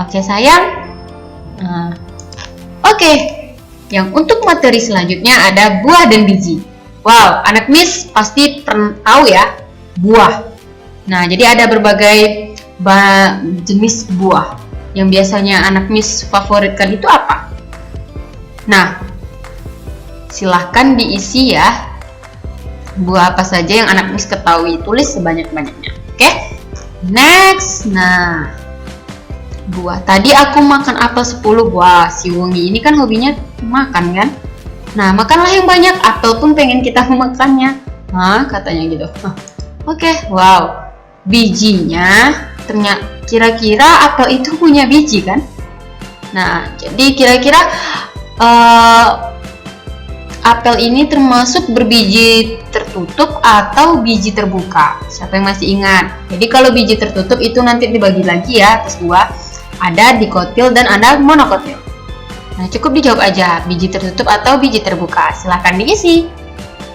Oke sayang. Nah, oke. Yang untuk materi selanjutnya ada buah dan biji. Wow, anak Miss pasti pernah tahu ya, buah. Nah, jadi ada berbagai jenis buah. Yang biasanya anak Miss favoritkan itu apa? Nah, silahkan diisi ya. Buah apa saja yang anak Miss ketahui, tulis sebanyak-banyaknya. Oke? Next. Nah, buah. Tadi aku makan apel 10 buah. Si Wongi ini kan hobinya makan kan? Nah, makanlah yang banyak. Apel pun pengen kita memakannya. Hah, katanya gitu. Oke, wow. Bijinya ternyata kira-kira apel itu punya biji kan? Nah, jadi kira-kira apel ini termasuk berbiji tertutup atau biji terbuka? Siapa yang masih ingat? Jadi kalau biji tertutup itu nanti dibagi lagi ya atas dua. Ada dikotil dan ada monokotil. Nah, cukup dijawab aja, biji tertutup atau biji terbuka. Silahkan diisi.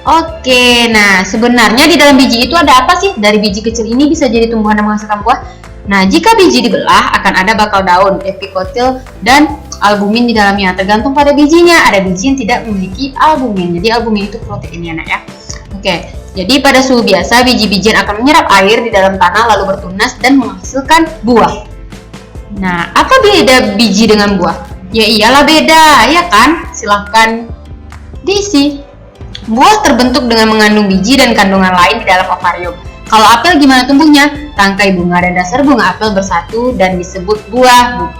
Oke, nah sebenarnya di dalam biji itu ada apa sih? Dari biji kecil ini bisa jadi tumbuhan yang menghasilkan buah. Nah, jika biji dibelah akan ada bakal daun, epikotil, dan albumin di dalamnya. Tergantung pada bijinya. Ada biji yang tidak memiliki albumin. Jadi albumin itu protein ya, nak ya. Oke, jadi pada suhu biasa biji-bijian akan menyerap air di dalam tanah lalu bertunas dan menghasilkan buah. Nah, apa beda biji dengan buah? Ya iyalah beda, ya kan? Silahkan diisi. Buah terbentuk dengan mengandung biji dan kandungan lain di dalam ovarium. Kalau apel gimana tumbuhnya? Tangkai bunga dan dasar bunga apel bersatu dan disebut buah,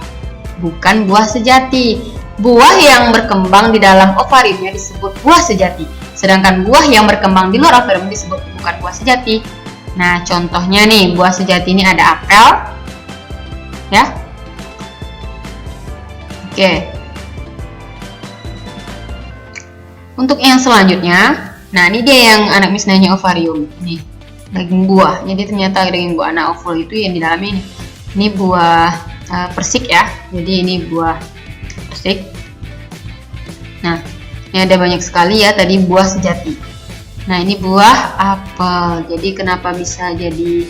bukan buah sejati. Buah yang berkembang di dalam ovariumnya disebut buah sejati. Sedangkan buah yang berkembang di luar ovarium disebut bukan buah sejati. Nah, contohnya nih, buah sejati ini ada apel, ya. Oke. Untuk yang selanjutnya, nah ini dia yang anak Miss nanya ovarium. Nih, daging buah. Jadi ternyata daging buah anak ovul itu yang di dalamnya ini. Ini buah persik ya. Jadi ini buah persik. Nah, ini ada banyak sekali ya tadi buah sejati. Nah, ini buah apel. Jadi kenapa bisa jadi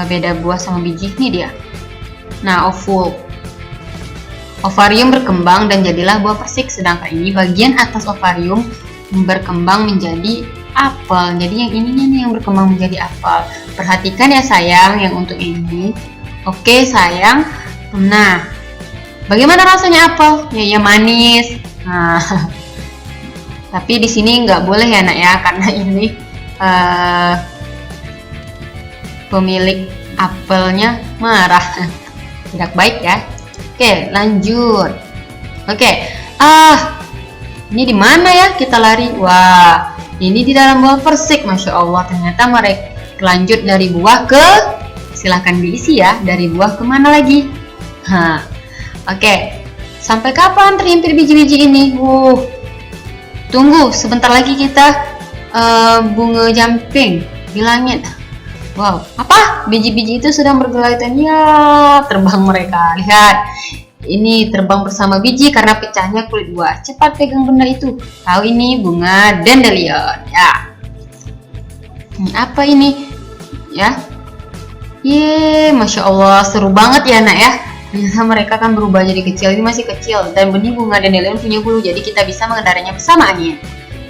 beda buah sama biji? Ini dia. Nah, ovul. Ovarium berkembang dan jadilah buah persik, sedangkan ini bagian atas ovarium berkembang menjadi apel. Jadi yang ininya nih yang berkembang menjadi apel. Perhatikan ya sayang yang untuk ini. Oke sayang. Nah, bagaimana rasanya apel? Ya manis. Nah, tapi di sini nggak boleh ya nak ya, karena ini pemilik apelnya marah. Tidak baik ya. Oke, lanjut. Oke, ini di mana ya kita lari? Wah, ini di dalam buah persik, masya Allah. Ternyata mereka lanjut dari buah ke, silahkan diisi ya. Dari buah kemana lagi? Oke, sampai kapan terhimpit biji-biji ini? Tunggu, sebentar lagi kita bunga jumping di langit. Wow, apa? Biji-biji itu sedang bergelaitan. Ya, terbang mereka. Lihat, ini terbang bersama biji karena pecahnya kulit buah. Cepat pegang benda itu. Tahu ini bunga dandelion. Ya. Apa ini? Ya. Masya Allah, seru banget ya nak ya. Ternyata mereka kan berubah jadi kecil. Ini masih kecil dan benih bunga dandelion punya bulu. Jadi kita bisa mengendarainya bersama angin.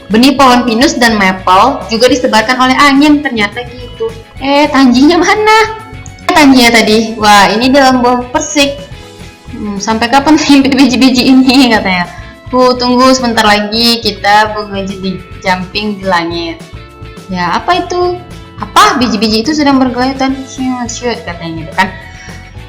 Benih pohon pinus dan maple juga disebarkan oleh angin. Ternyata gitu. Tanjinya mana? Tanjinya tadi. Wah, ini dalam buah persik. Sampai kapan terhimpit biji-biji ini katanya? Tunggu sebentar lagi kita bunga jadi jumping di langit. Ya, apa itu? Apa? Biji-biji itu sedang bergelaitan. Shoot katanya gitu kan.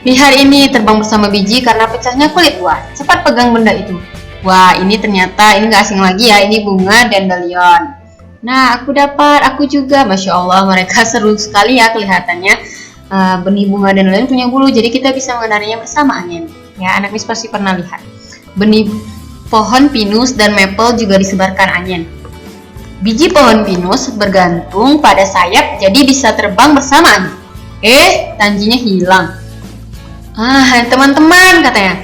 Lihat ini terbang bersama biji karena pecahnya kulit buah. Cepat pegang benda itu. Wah, ini ternyata ini nggak asing lagi ya. Ini bunga dandelion. Nah, aku dapat, aku juga. Masya Allah, mereka seru sekali ya kelihatannya. Benih bunga dandelion punya bulu, jadi kita bisa mengendarainya bersama angin. Ya, anak Miss pasti pernah lihat. Benih pohon pinus dan maple juga disebarkan angin. Biji pohon pinus bergantung pada sayap, jadi bisa terbang bersama angin. Tanjinya hilang. Teman-teman katanya.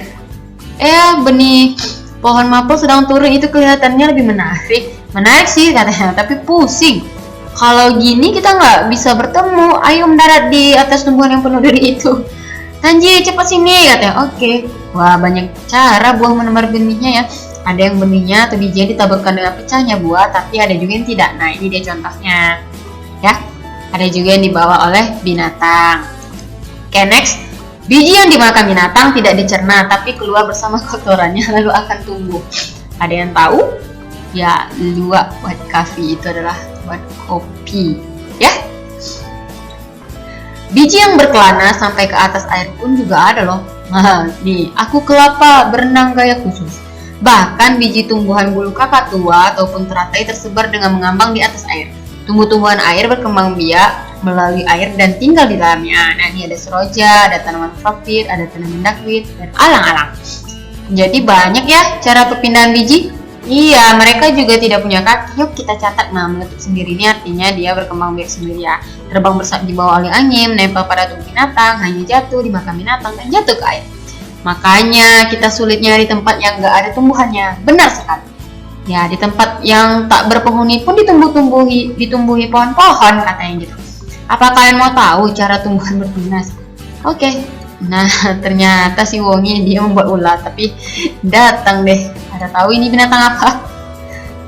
Benih pohon maple sedang turun, itu kelihatannya lebih menarik. Menarik sih katanya, tapi pusing. Kalau gini kita nggak bisa bertemu. Ayo mendarat di atas tumbuhan yang penuh duri itu. Tanji cepat sini katanya. Oke. Wah, banyak cara buah menebar benihnya ya. Ada yang benihnya atau bijinya ditaburkan dengan pecahnya buah, tapi ada juga yang tidak. Nah, ini dia contohnya. Ya. Ada juga yang dibawa oleh binatang. Oke, next. Biji yang dimakan binatang tidak dicerna, tapi keluar bersama kotorannya lalu akan tumbuh. Ada yang tahu? Ya, luwak white coffee itu adalah buat kopi. Ya. Biji yang berkelana sampai ke atas air pun juga ada loh. Nah, nih, aku kelapa berenang gaya khusus. Bahkan biji tumbuhan bulu kakak tua ataupun teratai tersebar dengan mengambang di atas air. Tumbuh-tumbuhan air berkembang biak melalui air dan tinggal di dalamnya. Nah, ini ada seroja, ada tanaman profit, ada tanaman duckweed, dan alang-alang. Jadi banyak ya cara perpindahan biji. Iya, mereka juga tidak punya kaki. Yuk kita catat. Nah, meletup sendiri ini artinya dia berkembang biak sendiri ya. Terbang bersama di bawah oleh angin, menempel pada tubuh binatang, hanya jatuh dimakan binatang dan jatuh ke air. Makanya kita sulit nyari tempat yang gak ada tumbuhannya. Benar sekali. Ya, di tempat yang tak berpenghuni pun ditumbuhi pohon-pohon katanya gitu. Apa kalian mau tahu cara tumbuhan bertunas? Oke. Nah, ternyata si Wongi dia membuat ulat, tapi datang deh. Ada tahu ini binatang apa?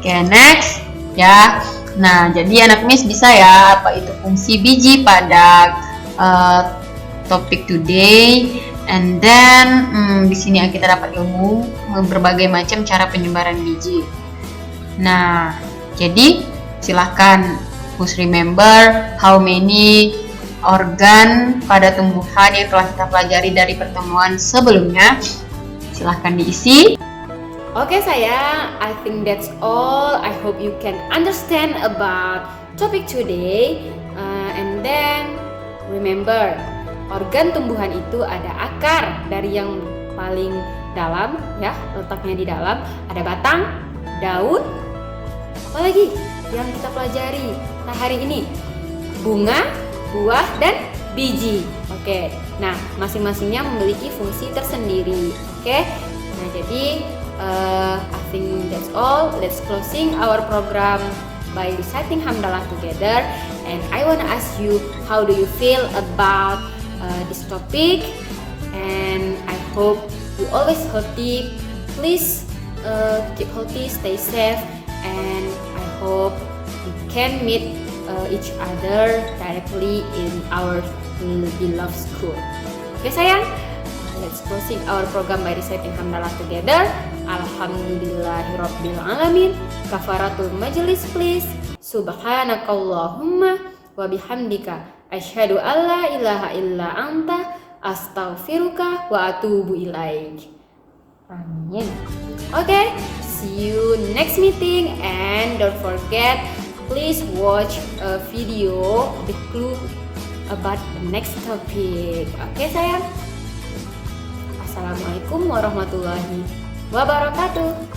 Oke, next. Ya. Nah, jadi anak Miss bisa ya apa itu fungsi biji pada topik today. And then di sini kita dapat ilmu berbagai macam cara penyebaran biji. Nah, jadi silahkan please remember how many organ pada tumbuhan yang telah kita pelajari dari pertemuan sebelumnya. Silahkan diisi. Okay, sayang, I think that's all. I hope you can understand about topic today. And then remember, organ tumbuhan itu ada akar dari yang paling dalam, ya, letaknya di dalam. Ada batang, daun, apalagi yang kita pelajari hari ini, bunga, buah, dan biji. Oke, nah masing-masingnya memiliki fungsi tersendiri. Oke, nah jadi I think that's all. Let's closing our program by reciting hamdalah together. And I wanna ask you, how do you feel about this topic? And I hope you always healthy. Please keep healthy, stay safe, and I hope we can meet each other directly in our beloved school. Okay, sayang? Let's closing our program by reciting hamdalah together. Alhamdulillahirabbil alamin. Kafaratul majlis, please. Subhanakallahumma wa bihamdika asyhadu alla ilaha illa anta astaghfiruka wa atubu ilaik. Amin. Okay, see you next meeting, and don't forget, please watch a video the clue about the next topic. Okay, sayang? Assalamualaikum warahmatullahi wabarakatuh.